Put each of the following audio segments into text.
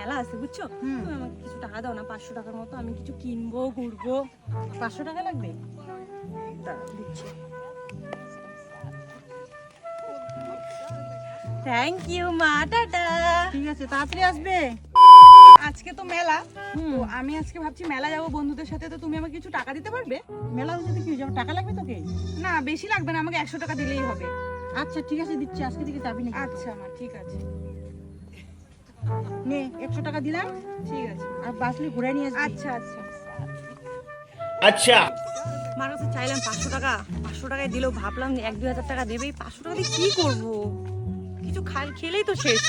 মেলা আছে বুঝছো, তুমি আমাকে কিছু টাকা দাও না, 500 টাকার মতো, আমি কিছু কিনবো ঘুরবো। 500 টাকা লাগবে? দিচ্ছি। থ্যাংক ইউ মা, টাটা। ঠিক আছে, তাড়াতাড়ি আসবে। আজকে তো মেলা, তো আমি আজকে ভাবছি মেলা যাবো বন্ধুদের সাথে, তো তুমি আমাকে কিছু টাকা দিতে পারবে? মেলা হচ্ছে কি যাবো, টাকা লাগবে তোকে? না বেশি লাগবে না, আমাকে 100 টাকা দিলেই হবে। আচ্ছা ঠিক আছে, দিচ্ছি। আজকে থেকে যাবি না? আচ্ছা মা, ঠিক আছে। নে 100 টাকা দিলাম, ঠিক আছে। আর বাসলি ঘুরে নিয়ে আসবি। আচ্ছা আচ্ছা। अच्छा মার কাছে চাইলাম 500 টাকা, 500 টাকায় দিলেও ভাবলাম 1-2 হাজার টাকা দেবেই, 500 টাকা দিয়ে কি করবো, কিছু খেলেই তো শেষ।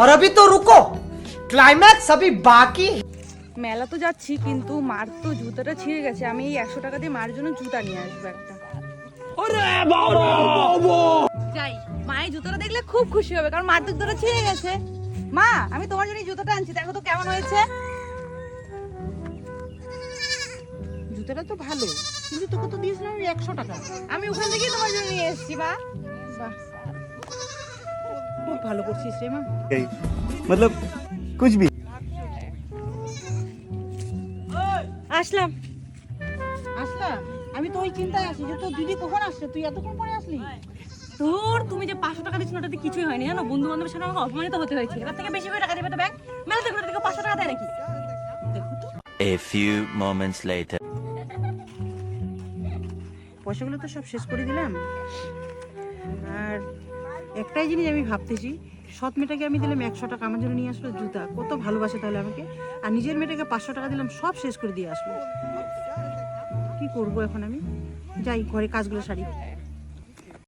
और अभी तो रुको, क्लाइमैक्स अभी बाकी है। মেলা তো যাচ্ছি, কিন্তু মার তো জুতাটা ছিঁড়ে গেছে, আমি এই 100 টাকা দিয়ে মার জন্য জুতা নিয়ে আসবো একটা। যাই, মায়ের জুতোটা দেখলে খুব খুশি হবে, কারণ মার তো জুতোটা ছিঁড়ে গেছে। মা, আমি তোমার জন্য এই জুতাটা আনছি, দেখো তো কেমন হয়েছে। জুতোটা তো ভালো, কিন্তু তোকে তো দিয়েছিলাম আমি 100 টাকা। আমি ওখান থেকেই তোমার জন্য নিয়ে এসেছি মা। বাহ, খুব ভালো করছিস রে মা। मतलब कुछ भी। আসলাম। আসলাম, আমি তো ওই চিন্তায় আছি যে তোর দিদি কখন আসছে, তুই এতক্ষণ পরে আসলি। তোর তুমি যে 500 টাকা দিচ্ছ ওটাতে কিছুই হয়নি জানো, বন্ধু বান্ধবের সামনে আমাকে অপমানিত হতে হয়েছে, এবার থেকে বেশি করে টাকা দিবে তো ব্যাগ, মেলাতে ঘুরে থেকে 500 টাকা দেয় নাকি? A few moments later. পয়সাগুলো তো সব শেষ করে দিলাম, আর একটাই জিনিস আমি ভাবতেছি, সৎ মেয়েটাকে আমি দিলাম 100 টাকা, আমার জন্য নিয়ে আসলো জুতা, কত ভালোবাসে তাহলে আমাকে। আর নিজের মেয়েটাকে 500 টাকা দিলাম, সব শেষ করে দিয়ে আসলো। কি করবো এখন আমি? যাই ঘরে কাজগুলো সারি।